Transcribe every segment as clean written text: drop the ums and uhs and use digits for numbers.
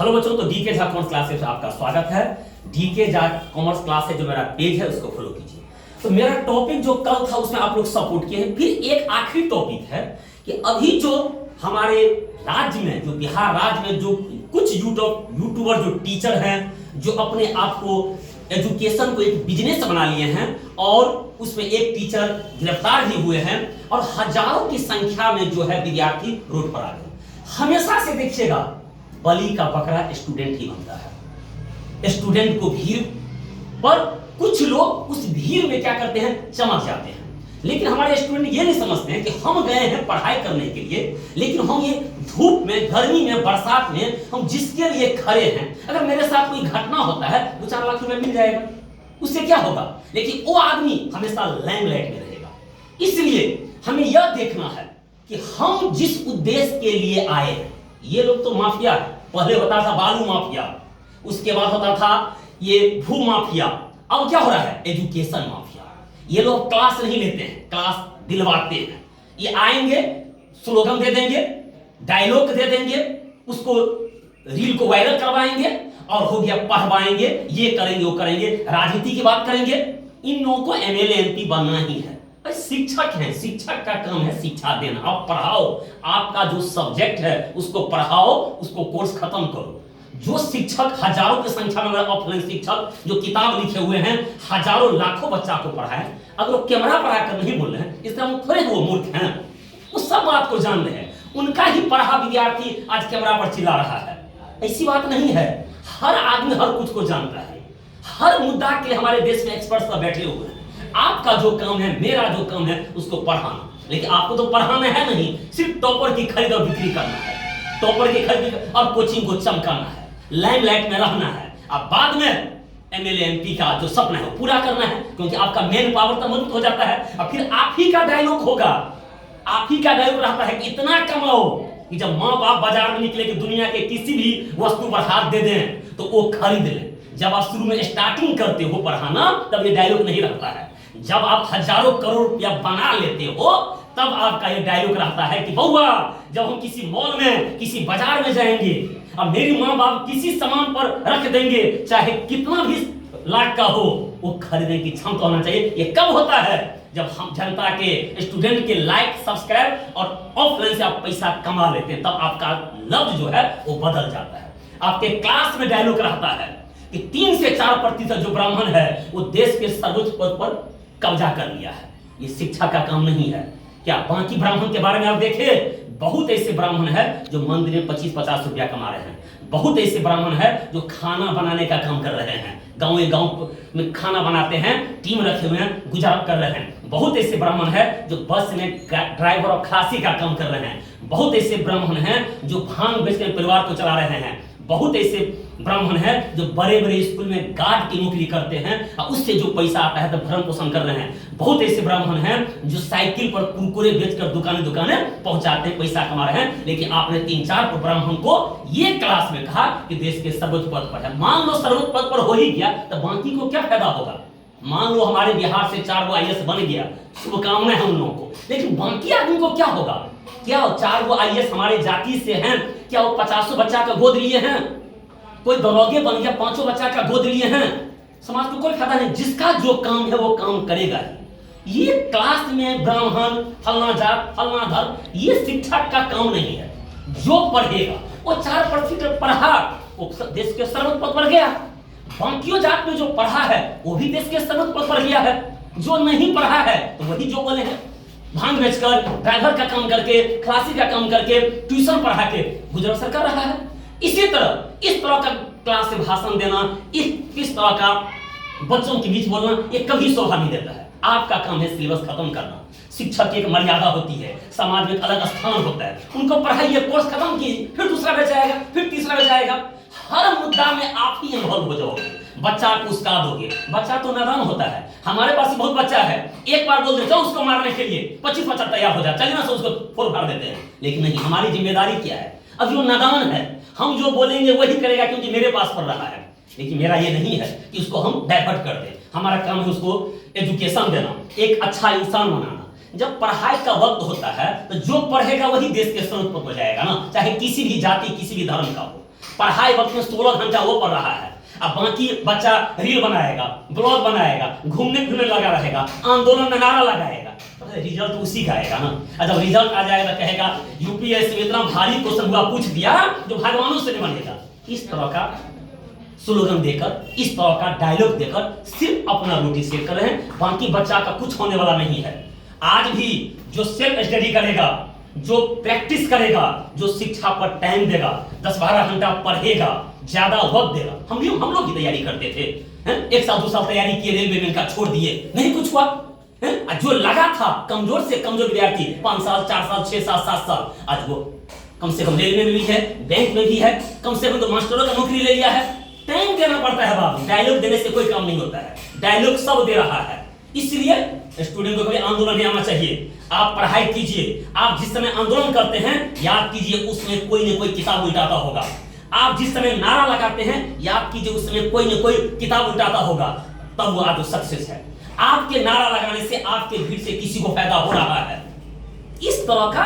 Hello बच्चों, तो DK Jha commerce classes में आपका स्वागत है। डीके झा कॉमर्स क्लास है जो मेरा पेज है उसको फॉलो कीजिए। तो मेरा टॉपिक जो कल था उसमें आप लोग सपोर्ट किए हैं। फिर एक आखिरी टॉपिक है कि अभी जो हमारे राज्य में, जो बिहार राज्य में जो कुछ यूट्यूबर जो टीचर हैं, जो अपने आप को एजुकेशन को एक बिजनेस बना लिए हैं और उसमें एक टीचर गिरफ्तार भी हुए हैं और हजारों की संख्या में जो है विद्यार्थी रोड पर आ गए। हमेशा से देखिएगा, बलि का बकरा स्टूडेंट ही बनता है। स्टूडेंट को भीड़ पर कुछ लोग उस भीड़ में क्या करते हैं, चमक जाते हैं। लेकिन हमारे स्टूडेंट ये नहीं समझते हैं कि हम गए हैं पढ़ाई करने के लिए, लेकिन हम ये धूप में, गर्मी में, बरसात में हम जिसके लिए खड़े हैं, अगर मेरे साथ कोई घटना होता है 2-4 लाख रुपए मिल जाएगा, उससे क्या होगा, लेकिन वो आदमी हमेशा लाइमलाइट में रहेगा। इसलिए हमें यह देखना है कि हम जिस उद्देश्य के लिए आए हैं, ये लोग तो माफिया है। पहले होता था बालू माफिया, उसके बाद होता था ये भू माफिया, अब क्या हो रहा है, एजुकेशन माफिया। ये लोग क्लास नहीं लेते हैं, क्लास दिलवाते हैं। ये आएंगे, स्लोगन दे देंगे, डायलॉग दे देंगे, उसको रील को वायरल करवाएंगे और हो गया, पढ़वाएंगे, ये करेंगे, वो करेंगे, राजनीति की बात करेंगे। इन लोगों को एमएलए एमपी बनना ही है। शिक्षक हैं, शिक्षक का काम है शिक्षा देना। आप पढ़ाओ, आपका जो सब्जेक्ट है उसको पढ़ाओ, उसको कोर्स खत्म करो। जो शिक्षक हजारों की संख्या में, ऑफलाइन शिक्षक जो किताब लिखे हुए हैं, हजारों लाखों बच्चा को पढ़ाए, अगर वो कैमरा पर आकर नहीं बोल रहे हैं, इसका मतलब थोड़े वो मूर्ख हैं, वो सब बात को जान रहे हैं। उनका ही पढ़ा विद्यार्थी आज कैमरा पर चिल्ला रहा है, ऐसी बात नहीं है। हर आदमी हर कुछ को जानता है। हर मुद्दा के लिए हमारे देश में एक्सपर्ट्स बैठे हुए हैं। आपका जो काम है, मेरा जो काम है, उसको पढ़ाना। लेकिन आपको तो पढ़ाना है नहीं, सिर्फ टॉपर की खरीद और बिक्री करना है, टॉपर की खरीद और कोचिंग को चमकाना है, लाइमलाइट में रहना है। अब बाद में एमएलए एमपी का जो सपना है वो पूरा करना है, क्योंकि आपका मेन पावर तो मजबूत हो जाता है। और फिर आप ही का डायलॉग होगा, आप ही का डायलॉग रहता है कि इतना कमाओ कि जब माँ बाप बाजार में निकले कि दुनिया के किसी भी वस्तु पर हाथ दे दें तो वो खरीद ले। जब आप शुरू में स्टार्टिंग करते हो पढ़ाना, तब ये डायलॉग नहीं रहता है। जब आप हजारों करोड़ रुपया बना लेते हो, तब आपका ये डायलॉग रहता है कि बउआ, जब हम किसी मॉल में, किसी बाजार में जाएंगे और मेरी माँ बाप किसी सामान पर रख देंगे, चाहे कितना भी लाख का हो, वो खरीदने की क्षमता होना चाहिए। ये कब होता है, जब हम जनता के, स्टूडेंट के लाइक, सब्सक्राइब और ऑफलाइन से आप पैसा कमा लेते हैं, तब आपका लफ्ज जो है वो बदल जाता है। आपके क्लास में डायलॉग रहता है कि 3 से 4% जो ब्राह्मण है वो देश के सर्वोच्च पद पर कब्जा कर लिया है। ये शिक्षा का काम नहीं है क्या? बाकी ब्राह्मण के बारे में आप देखिए, बहुत ऐसे ब्राह्मण है जो मंदिर में 25-50 रुपया कमा रहे हैं। बहुत ऐसे ब्राह्मण है जो खाना बनाने का काम कर रहे हैं, गांव में खाना बनाते हैं, टीम रखे हुए हैं, गुजारा कर रहे हैं। बहुत ऐसे ब्राह्मण है जो बस में ड्राइवर और खलासी का काम कर रहे हैं। बहुत ऐसे ब्राह्मण हैं जो भांग बेचकर परिवार को चला रहे हैं। बहुत ऐसे ब्राह्मण हैं जो बड़े बड़े स्कूल में गार्ड की नौकरी करते हैं और उससे जो पैसा आता है तो भरण पोषण कर रहे हैं। बहुत ऐसे ब्राह्मण हैं जो साइकिल पर कुरकुरे बेचकर दुकाने पहुंचाते हैं, पैसा कमा रहे हैं। लेकिन आपने 3-4 ब्राह्मण को ये क्लास में कहा कि देश के सर्वोच्च पद पर है। मान लो सर्वोच्च पद पर हो ही गया तो बाकी को क्या फायदा होगा? मान लो हमारे बिहार से 4 आईएएस बन गया, शुभकामनाएं हैं उन लोगों को, लेकिन बाकी आदमी को क्या होगा? क्या 4 आईएएस हमारे जाति से हैं? क्या वो 50 बच्चा का गोद लिए हैं? कोई दरोगे बन गया, 5 बच्चा का गोद लिए हैं? समाज को कोई फायदा नहीं। जिसका जो काम है वो काम करेगा। ये क्लास में ब्राह्मण, फलना जात, फलना धर्म, ये शिक्षक का काम नहीं है। जो पढ़ेगा वो 4% पढ़ा, वो देश के सर्वोच्च पद पर गया। बाकी जात में जो पढ़ा है वो भी देश के सर्वोच्च पद पर गया है। जो नहीं पढ़ा है तो वही जो बोले हैं, भांग बेचकर, ड्राइवर का काम करके, खलासी का काम करके, ट्यूशन पढ़ा के गुजर बसर कर रहा है। इसी तरह इस तरह का क्लास से भाषण देना, इस तरह का बच्चों के बीच बोलना, ये कभी शोभा नहीं देता है। आपका काम है सिलेबस खत्म करना। शिक्षक की एक मर्यादा होती है, समाज में एक अलग स्थान होता है। उनको पढ़ाइए, कोर्स खत्म कीजिए, फिर दूसरा बैच आएगा, फिर तीसरा बैच आएगा। हर मुद्दा में आप ही इन्वॉल्व हो जाओगे, बच्चा को उसका दोगे। बच्चा तो नादान होता है। हमारे पास बहुत बच्चा है, एक बार बोल दे जाओ उसको मारने के लिए 25-50 तैयार हो जाए, चलिए ना, उसको फोड़ फाड़ देते हैं। लेकिन नहीं, हमारी जिम्मेदारी क्या है? अब जो नादान है, हम जो बोलेंगे वही करेगा क्योंकि मेरे पास पढ़ रहा है। लेकिन मेरा ये नहीं है कि उसको हम डाइवर्ट कर दें। हमारा काम है उसको एजुकेशन देना, एक अच्छा इंसान बनाना। जब पढ़ाई का वक्त होता है तो जो पढ़ेगा वही देश के सर्वोच्च पद पर जाएगा ना, चाहे किसी भी जाति, किसी भी धर्म का हो। पढ़ाई वक्त में 16 घंटा वो पढ़ रहा है, अब बाकी बच्चा रील बनाएगा, ब्लॉग बनाएगा, घूमने फिरने लगा रहेगा, आंदोलन में नारा लगाएगा, तो रिजल्ट उसी का आएगा ना। और जब रिजल्ट आ जाएगा कहेगा यूपीएससी में इतना भारी क्वेश्चन हुआ पूछ दिया जो भगवानों से नहीं बनेगा। इस तरह का स्लोगन देकर, इस तरह का डायलॉग देकर सिर्फ अपना रोटी सेक कर रहे हैं, बाकी बच्चा का कुछ होने वाला नहीं है। आज भी जो सेल्फ स्टडी करेगा, जो प्रैक्टिस करेगा, जो शिक्षा पर टाइम देगा, 10-12 घंटा पढ़ेगा, ज्यादा वक्त देगा। हम लोग की तैयारी करते थे, एक साल 2 साल तैयारी किए, रेलवे में का छोड़ दिए, नहीं कुछ हुआ। जो लगा था कमजोर से कमजोर विद्यार्थी 5 साल 4 साल 6 साल 7 साल, आज वो कम से कम रेलवे में भी है, बैंक में भी है, कम से कम तो मास्टरों का नौकरी ले लिया है। टाइम देना पड़ता है बाबू, डायलॉग देने से कोई काम नहीं होता है, डायलॉग सब दे रहा है। इसलिए स्टूडेंट को कभी आंदोलन नहीं आना चाहिए। आप पढ़ाई कीजिए, आप जिस समय आंदोलन करते हैं याद कीजिए उसमें कोई न कोई किताब उल्टाता होगा। आप जिस समय नारा लगाते हैं याद कीजिए उस समय कोई न कोई किताब उल्टाता होगा, तब वो आपको सक्सेस है। आपके नारा लगाने से आपके भीड़ से किसी को फायदा हो रहा है। इस तरह का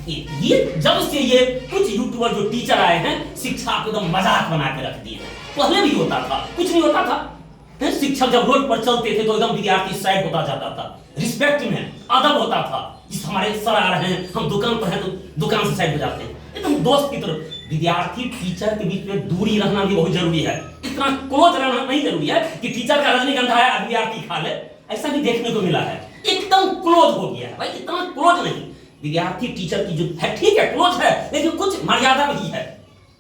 ये जब से ये कुछ यूट्यूबर जो टीचर आए हैं शिक्षा को एकदम मजाक बना के रख दिए। पहले भी होता था, कुछ नहीं होता था। शिक्षक जब रोड पर चलते थे तो एकदम विद्यार्थी साइड होता जाता था, रिस्पेक्ट में अदब होता था। जिस हमारे सर आ रहे हैं, हम दुकान पर हैं तो दुकान से साइड हो जाते हैं, एकदम दोस्त की तरह। विद्यार्थी टीचर के बीच में दूरी रखना भी बहुत जरूरी है। इतना क्लोज रहना नहीं जरूरी है कि टीचर का रजनीगंधा है विद्यार्थी खा ले, ऐसा भी देखने को मिला है। एकदम क्लोज हो गया है भाई, इतना क्लोज नहीं। विद्यार्थी टीचर की जो है ठीक है क्लोज है, लेकिन कुछ मर्यादा भी है,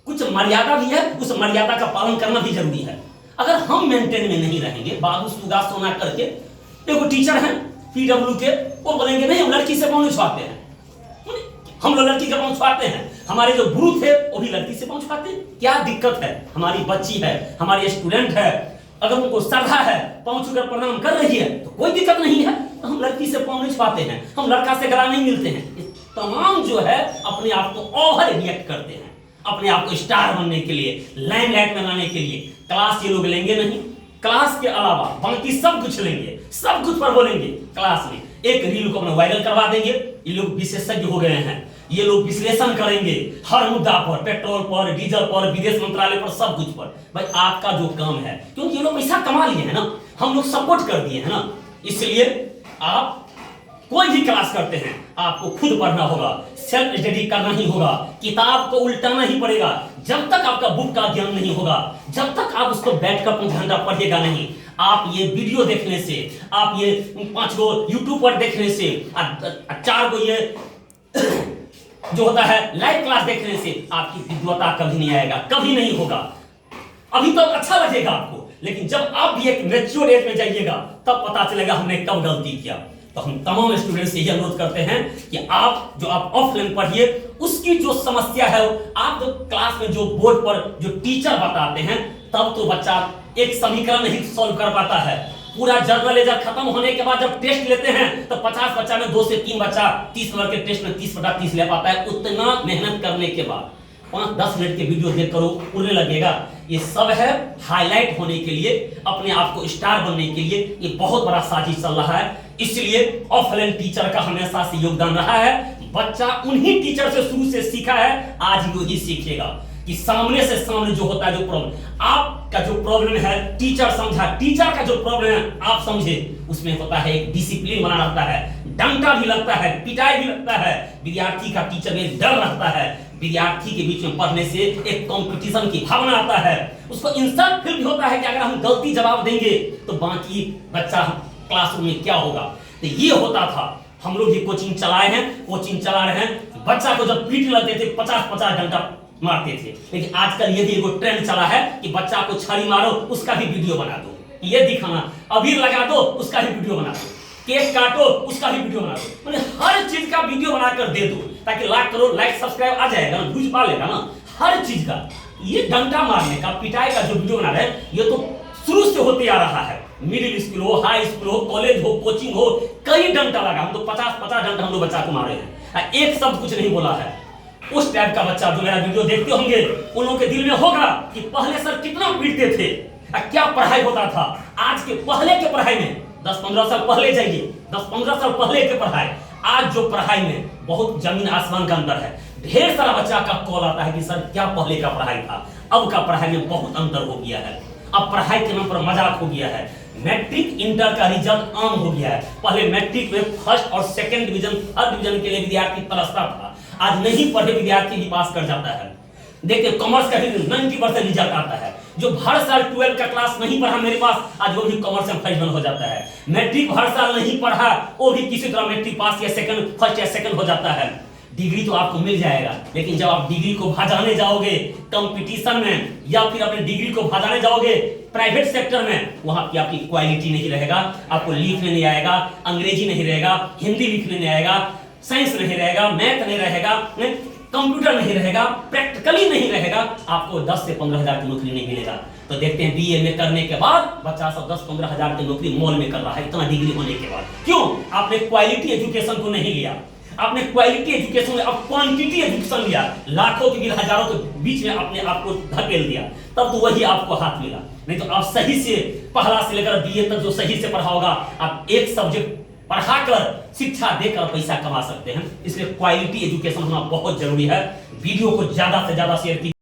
कुछ मर्यादा भी है, उस मर्यादा का पालन करना भी जरूरी है। अगर हम मेंटेन में नहीं रहेंगे, बाबू सुगा सोना करके, देखो टीचर हैं पीडब्ल्यू के, वो बोलेंगे नहीं हम लड़की से पाँव छुआते हैं, हम लोग लड़की का पाँव छुआते हैं। हमारे जो गुरु थे वो भी लड़की से पाँव छुआते हैं। क्या दिक्कत है? हमारी बच्ची है, हमारी स्टूडेंट है, अगर उनको श्रद्धा है, पाँव छूकर प्रणाम कर रही है तो कोई दिक्कत नहीं है। तो हम लड़की से पाँव नहीं छुआते हैं, हम लड़का से गला नहीं मिलते हैं। तमाम जो है अपने आप को ओवर रिएक्ट करते हैं, अपने आप को स्टार बनने के लिए, लाइमलाइट में लाने के लिए। क्लास ये लोग लेंगे नहीं, क्लास के अलावा बाकी सब कुछ लेंगे, सब कुछ पर बोलेंगे। क्लास में एक रील को अपना वायरल करवा देंगे। ये लोग विशेषज्ञ हो गए हैं, ये लोग विश्लेषण करेंगे हर मुद्दा पर, पेट्रोल पर, डीजल पर, विदेश मंत्रालय पर, सब कुछ पर। भाई आपका जो काम है, क्योंकि ये लोग पैसा कमा लिए हैं ना, हम लोग सपोर्ट कर दिए हैं ना, इसलिए आप कोई भी क्लास करते हैं आपको खुद पढ़ना होगा, सेल्फ स्टडी करना ही होगा, किताब को उल्टाना ही पड़ेगा। जब तक आपका बुक का ज्ञान नहीं होगा, जब तक आप उसको बैठकर 5 घंटा पढ़िएगा नहीं, आप ये वीडियो देखने से, आप ये 5 गो यूट्यूब पर देखने से, 4 गो ये जो होता है लाइव क्लास देखने से आपकी विद्वता कभी नहीं आएगा, कभी नहीं होगा। अभी तो अच्छा लगेगा आपको, लेकिन जब आप भी एक मैच्योर एज में जाइएगा तब पता चलेगा हमने कब गलती किया। तो हम तमाम स्टूडेंट से यह अनुरोध करते हैं कि आप ऑफलाइन पढ़िए, उसकी जो समस्या है आप जो क्लास में जो बोर्ड पर जो टीचर बताते हैं तब तो बच्चा एक समीकरण नहीं सॉल्व कर पाता है। पूरा जर्नल लेजर खत्म होने के बाद जब टेस्ट लेते हैं तो 50 बच्चा में 2 से 3 बच्चा 30 नंबर के टेस्ट में 30/30 ले पाता है। उतना मेहनत करने के बाद 5-10 मिनट के वीडियो देख कर उड़ने लगेगा। ये सब है हाईलाइट होने के लिए, अपने आप को स्टार बनने के लिए। ये बहुत बड़ा साजिश चल रहा है, इसलिए ऑफलाइन टीचर का हमेशा से योगदान रहा है। बच्चा उन्हीं टीचर से शुरू से सीखा है, आज भी वही सीखेगा कि सामने से सामने जो होता है, जो प्रॉब्लम आपका जो प्रॉब्लम है टीचर समझा, टीचर का जो प्रॉब्लम है आप समझे, उसमें होता है एक डिसिप्लिन बना रहता है, डंडा भी लगता है, पिटाई भी लगता है, विद्यार्थी का टीचर में डर रहता है, विद्यार्थी के बीच में पढ़ने से एक कंपटीशन की भावना आता है, उसको इंसल्ट फील भी होता है कि अगर हम गलती जवाब देंगे तो बाकी बच्चा क्लासरूम में क्या होगा। तो ये होता था, हम लोग ये कोचिंग चलाए हैं, कोचिंग चला रहे हैं। बच्चा को जब पीट लगते थे 50-50 घंटा मारते थे, लेकिन आजकल ये भी एक ट्रेंड चला है कि बच्चा को छड़ी मारो उसका भी वीडियो बना दो, ये दिखाना, अबीर लगा दो उसका भी वीडियो बना दो, केक काटो उसका भी वीडियो बना दो, मतलब हर चीज का वीडियो बनाकर दे दो ताकि लाख करोड़ लाइक सब्सक्राइब आ जाएगा ना, व्यूज पा लेगा ना, हर चीज का। ये डंडा मारने का, पिटाई का जो वीडियो बना रहे हैं ये तो शुरू से होते आ रहा है। मिडिल स्कूल हो, हाई स्कूल हो, कॉलेज हो, कोचिंग हो, कई डंडा लगा। हम तो 50-50 डंडा हम लोग बच्चा को मारे हैं, एक शब्द कुछ नहीं बोला है। उस टाइप का बच्चा जो मेरा वीडियो देखते होंगे उन लोगों के दिल में होगा कि पहले सर कितना पीटते थे, क्या पढ़ाई होता था। आज के पहले के पढ़ाई में 10-15 साल पहले जाइए, 10-15 साल पहले के पढ़ाई, आज जो पढ़ाई में बहुत जमीन आसमान का अंतर है। ढेर सारा बच्चा का कॉल आता है कि सर क्या पहले का पढ़ाई था, अब का पढ़ाई में बहुत अंतर हो गया है। अब पढ़ाई के नाम पर मजाक हो गया है। मैट्रिक इंटर का रिजल्ट आम हो गया है। पहले मैट्रिक में फर्स्ट और सेकंड डिवीजन, थर्ड डिवीजन के लिए विद्यार्थी तरसता था। आज नहीं पढ़े विद्यार्थी भी पास कर जाता है। देखिए कॉमर्स का भी 90% रिजल्ट आता है। जो हर साल 12 का क्लास नहीं पढ़ा मेरे पास, आज वो भी कॉमर्स में फर्स्ट हो जाता है। मैट्रिक हर साल नहीं पढ़ा, वो भी किसी तरह मैट्रिक पास या सेकंड, फर्स्ट या सेकंड हो जाता है। डिग्री तो आपको मिल जाएगा, लेकिन जब आप डिग्री को भजाने जाओगे कंपटीशन में, या फिर अपने डिग्री को भजाने जाओगे प्राइवेट सेक्टर में, वहां की आपकी क्वालिटी नहीं रहेगा। आपको लिखने नहीं आएगा, अंग्रेजी नहीं रहेगा, हिंदी लिखने नहीं आएगा, साइंस नहीं रहेगा, मैथ नहीं रहेगा, कंप्यूटर नहीं रहेगा, प्रैक्टिकली नहीं रहेगा, आपको 10 से 15 हजार की नौकरी नहीं मिलेगा। तो देखते हैं बीए में करने के बाद बच्चा सब 10-15 हजार की नौकरी मॉल में कर रहा है, इतना डिग्री होने के बाद। क्यों? आपने क्वालिटी एजुकेशन को नहीं लिया। आपने क्वालिटी एजुकेशन में अब क्वांटिटी एजुकेशन लिया, लाखों के बिल हजारों के बीच में आपने आपको धकेल दिया, तब तो वही आपको हाथ मिला। नहीं तो आप सही से पहला से लेकर बीए तक जो सही से पढ़ा होगा, आप एक सब्जेक्ट पढ़ाकर शिक्षा देकर पैसा कमा सकते हैं। इसलिए क्वालिटी एजुकेशन होना बहुत जरूरी है। वीडियो को ज्यादा से ज्यादा शेयर कीजिए।